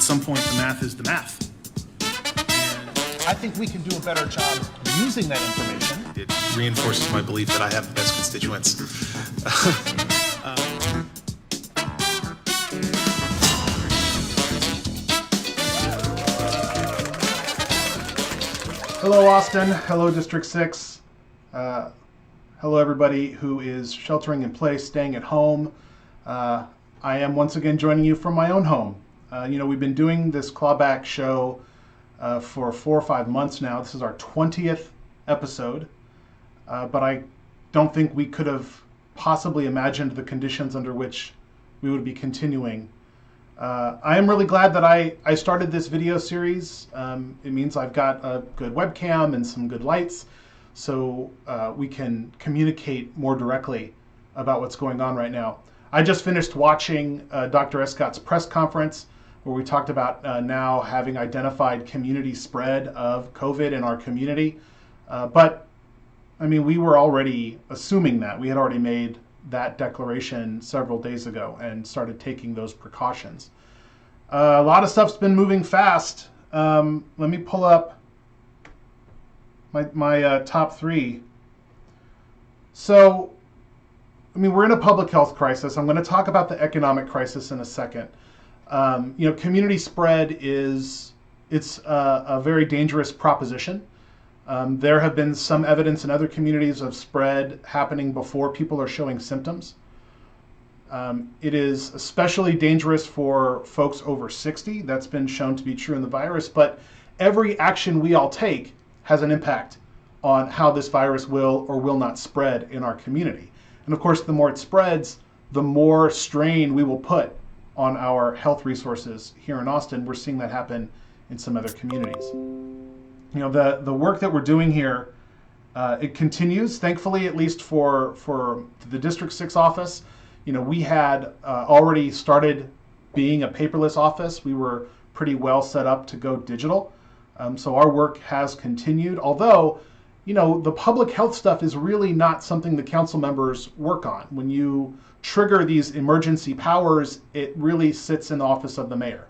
at some point, the math is the math. I think we can do a better job using that information. It reinforces my belief that I have the best constituents. Hello, Austin. Hello, District 6. Hello, everybody who is sheltering in place, staying at home. I am once again joining you from my own home. We've been doing this Clawback show for 4 or 5 months now. This is our 20th episode, but I don't think we could have possibly imagined the conditions under which we would be continuing. I am really glad that I started this video series. It means I've got a good webcam and some good lights, so we can communicate more directly about what's going on right now. I just finished watching Dr. Escott's press conference, where we talked about now having identified community spread of COVID in our community. But I mean, we were already assuming that. We had already made that declaration several days ago and started taking those precautions. A lot of stuff's been moving fast. Let me pull up my top 3. So, I mean, we're in a public health crisis. I'm going to talk about the economic crisis in a second. Community spread it's a very dangerous proposition. There have been some evidence in other communities of spread happening before people are showing symptoms. It is especially dangerous for folks over 60. That's been shown to be true in the virus, but every action we all take has an impact on how this virus will or will not spread in our community. And of course, the more it spreads, the more strain we will put on our health resources here in Austin. We're seeing that happen in some other communities. The work that we're doing here, it continues, thankfully, at least for the District 6 office. We had already started being a paperless office. We were pretty well set up to go digital. So our work has continued, although, the public health stuff is really not something the council members work on. When you trigger these emergency powers, it really sits in the office of the mayor,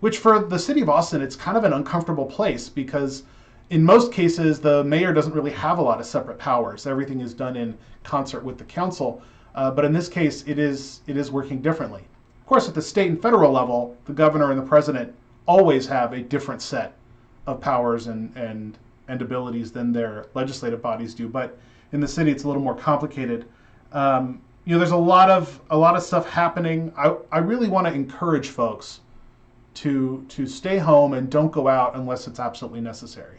which for the city of Austin, it's kind of an uncomfortable place because in most cases, the mayor doesn't really have a lot of separate powers. Everything is done in concert with the council. But in this case, it is working differently. Of course, at the state and federal level, the governor and the president always have a different set of powers and abilities than their legislative bodies do. But in the city, it's a little more complicated. There's a lot of stuff happening. I really want to encourage folks to stay home and don't go out unless it's absolutely necessary.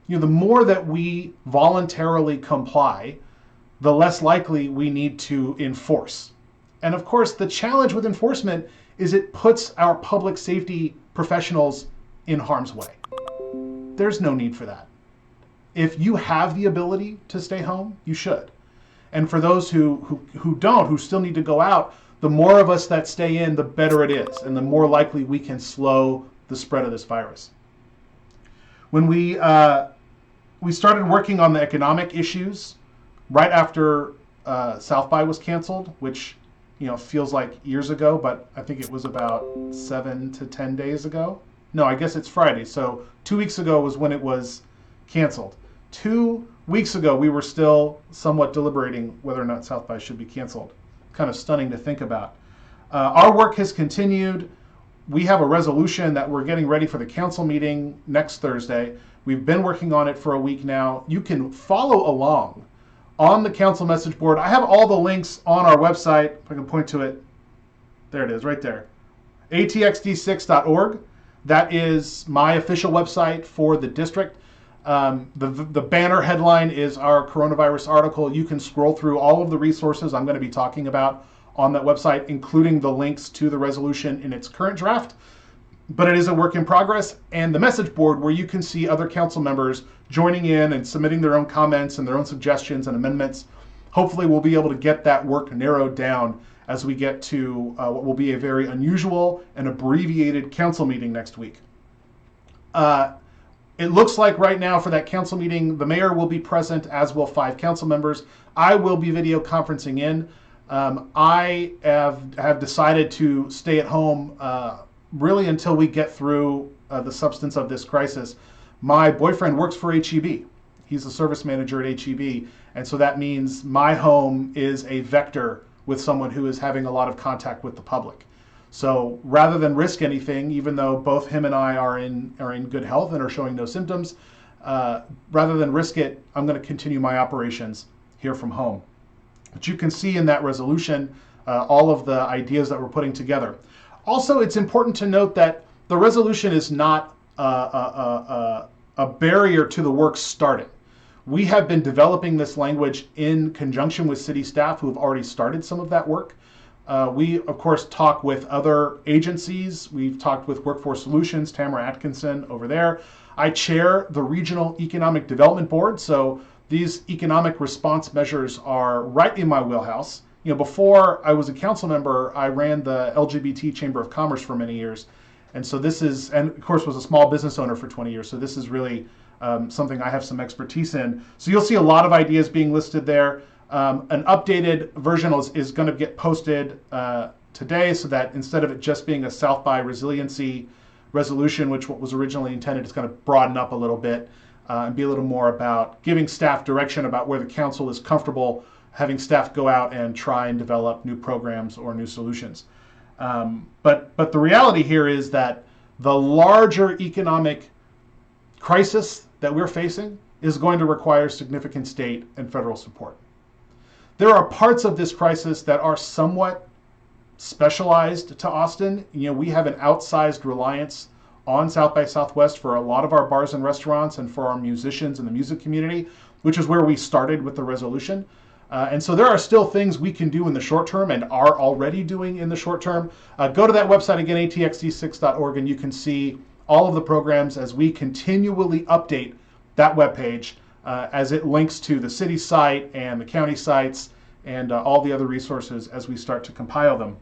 The more that we voluntarily comply, the less likely we need to enforce. And of course, the challenge with enforcement is it puts our public safety professionals in harm's way. There's no need for that. If you have the ability to stay home, you should. And for those who don't, who still need to go out, the more of us that stay in, the better it is, and the more likely we can slow the spread of this virus. When we started working on the economic issues right after South by was canceled, which feels like years ago, but I think it was about 7 to 10 days ago. No, I guess it's Friday. So 2 weeks ago was when it was canceled. 2 weeks ago, we were still somewhat deliberating whether or not South by should be canceled. Kind of stunning to think about. Our work has continued. We have a resolution that we're getting ready for the council meeting next Thursday. We've been working on it for a week now. You can follow along on the council message board. I have all the links on our website. If I can point to it. There it is, right there. atxd6.org. That is my official website for the district. The banner headline is our coronavirus article. You can scroll through all of the resources I'm going to be talking about on that website, including the links to the resolution in its current draft. But it is a work in progress, and the message board where you can see other council members joining in and submitting their own comments and their own suggestions and amendments. Hopefully we'll be able to get that work narrowed down as we get to what will be a very unusual and abbreviated council meeting next week. It looks like right now for that council meeting, the mayor will be present, as will 5 council members. I will be video conferencing in. I have decided to stay at home really until we get through the substance of this crisis. My boyfriend works for HEB. He's a service manager at HEB, and so that means my home is a vector with someone who is having a lot of contact with the public. So rather than risk anything, even though both him and I are in good health and are showing no symptoms, rather than risk it, I'm going to continue my operations here from home. But you can see in that resolution all of the ideas that we're putting together. Also, it's important to note that the resolution is not a barrier to the work starting. We have been developing this language in conjunction with city staff who have already started some of that work. We, of course, talk with other agencies. We've talked with Workforce Solutions, Tamara Atkinson over there. I chair the Regional Economic Development Board, so these economic response measures are right in my wheelhouse. You know, before I was a council member, I ran the LGBT Chamber of Commerce for many years. And so this is, and of course was a small business owner for 20 years. So this is really something I have some expertise in. So you'll see a lot of ideas being listed there. An updated version is going to get posted today, so that instead of it just being a South by Resiliency resolution, which what was originally intended, is going to broaden up a little bit and be a little more about giving staff direction about where the council is comfortable having staff go out and try and develop new programs or new solutions. But the reality here is that the larger economic crisis that we're facing is going to require significant state and federal support. There are parts of this crisis that are somewhat specialized to Austin. You know, we have an outsized reliance on South by Southwest for a lot of our bars and restaurants and for our musicians in the music community, which is where we started with the resolution. And so there are still things we can do in the short term and are already doing in the short term. Go to that website again, atxd6.org, and you can see all of the programs as we continually update that webpage as it links to the city site and the county sites and all the other resources as we start to compile them.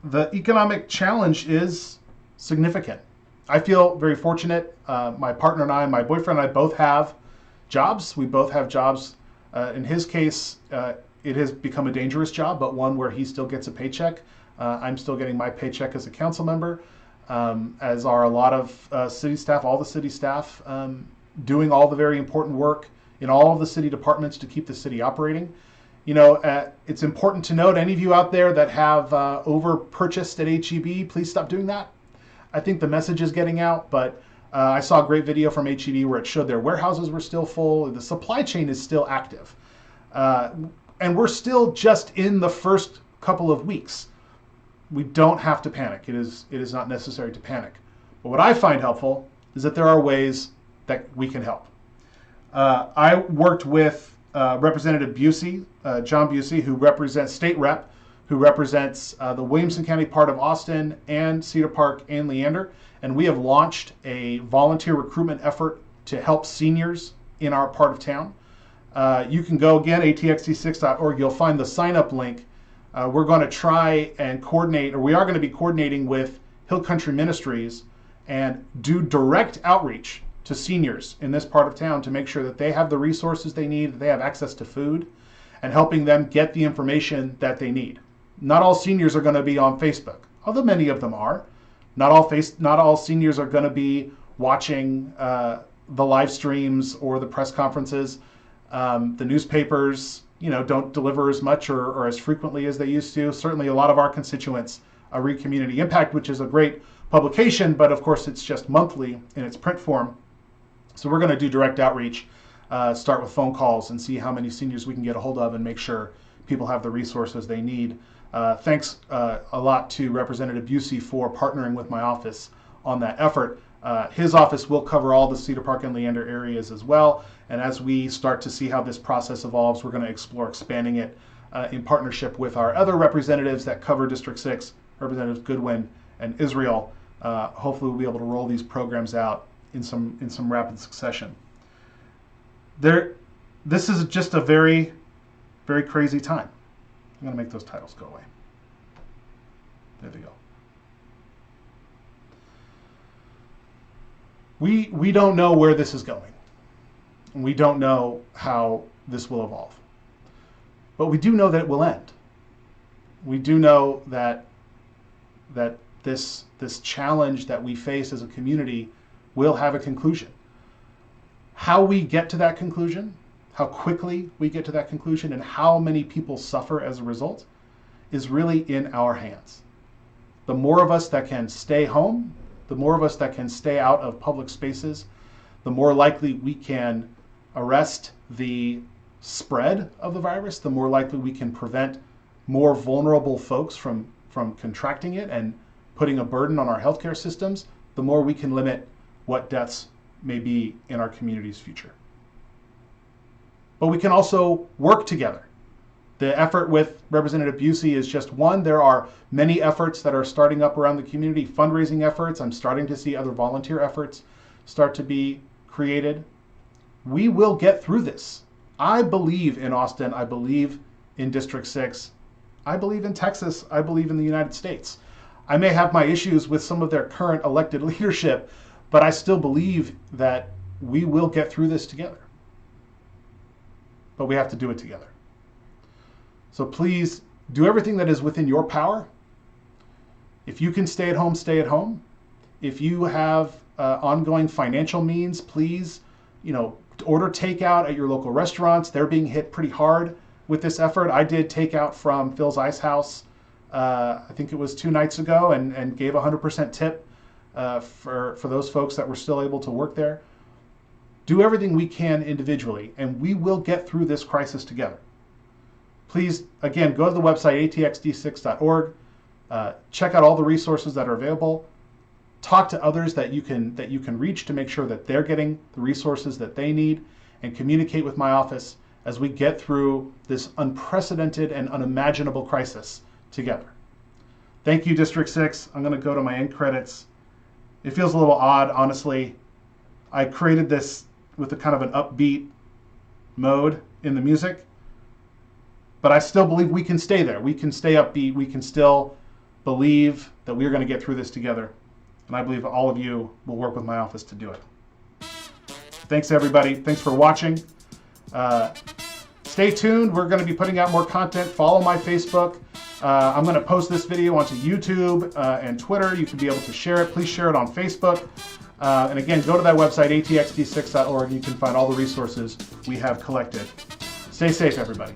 The economic challenge is significant. I feel very fortunate. My partner and I, my boyfriend and I both have jobs. We both have jobs. In his case, it has become a dangerous job, but one where he still gets a paycheck. I'm still getting my paycheck as a council member, as are a lot of city staff, all the city staff, doing all the very important work in all of the city departments to keep the city operating. You know, it's important to note, any of you out there that have over-purchased at HEB, please stop doing that. I think the message is getting out, but I saw a great video from HEB where it showed their warehouses were still full. The supply chain is still active. And we're still just in the first couple of weeks. We don't have to panic. It is not necessary to panic. But what I find helpful is that there are ways that we can help. I worked with Representative Busey, John Busey, who represents State Rep, who represents the Williamson County part of Austin and Cedar Park and Leander. And we have launched a volunteer recruitment effort to help seniors in our part of town. You can go again, atxd6.org. You'll find the sign-up link. We're going to try and coordinate, or we are going to be coordinating with Hill Country Ministries and do direct outreach to seniors in this part of town to make sure that they have the resources they need, that they have access to food, and helping them get the information that they need. Not all seniors are going to be on Facebook, although many of them are. Not all seniors are going to be watching the live streams or the press conferences. The newspapers, don't deliver as much or as frequently as they used to. Certainly a lot of our constituents read Community Impact, which is a great publication, but of course it's just monthly in its print form. So we're going to do direct outreach, start with phone calls and see how many seniors we can get a hold of and make sure people have the resources they need. Thanks a lot to Representative Busey for partnering with my office on that effort. His office will cover all the Cedar Park and Leander areas as well. And as we start to see how this process evolves, we're going to explore expanding it in partnership with our other representatives that cover District 6, Representatives Goodwin and Israel. Hopefully we'll be able to roll these programs out in some rapid succession. This is just a very, very crazy time. I'm going to make those titles go away. There they go. We don't know where this is going. We don't know how this will evolve. But we do know that it will end. we do know that this challenge that we face as a community will have a conclusion. How we get to that conclusion, how quickly we get to that conclusion, and how many people suffer as a result is really in our hands. The more of us that can stay home, the more of us that can stay out of public spaces, the more likely we can arrest the spread of the virus, the more likely we can prevent more vulnerable folks from contracting it and putting a burden on our healthcare systems, the more we can limit what deaths may be in our community's future. But we can also work together. The effort with Representative Busey is just one. There are many efforts that are starting up around the community, fundraising efforts. I'm starting to see other volunteer efforts start to be created. We will get through this. I believe in Austin. I believe in District 6. I believe in Texas. I believe in the United States. I may have my issues with some of their current elected leadership, but I still believe that we will get through this together. But we have to do it together. So please do everything that is within your power. If you can stay at home, stay at home. If you have ongoing financial means, please, order takeout at your local restaurants. They're being hit pretty hard with this effort. I did takeout from Phil's Ice House, I think it was 2 nights ago, and gave 100% tip for those folks that were still able to work there. Do everything we can individually, and we will get through this crisis together. Please, again, go to the website atxd6.org. Check out all the resources that are available. Talk to others that you can reach to make sure that they're getting the resources that they need, and communicate with my office as we get through this unprecedented and unimaginable crisis together. Thank you, District 6. I'm going to go to my end credits. It feels a little odd, honestly. I created this with a kind of an upbeat mode in the music, but I still believe we can stay there. We can stay upbeat. We can still believe that we are going to get through this together. And I believe all of you will work with my office to do it. Thanks, everybody. Thanks for watching. Stay tuned. We're going to be putting out more content. Follow my Facebook. I'm going to post this video onto YouTube and Twitter. You can be able to share it. Please share it on Facebook. And again, go to that website, atxd6.org. You can find all the resources we have collected. Stay safe, everybody.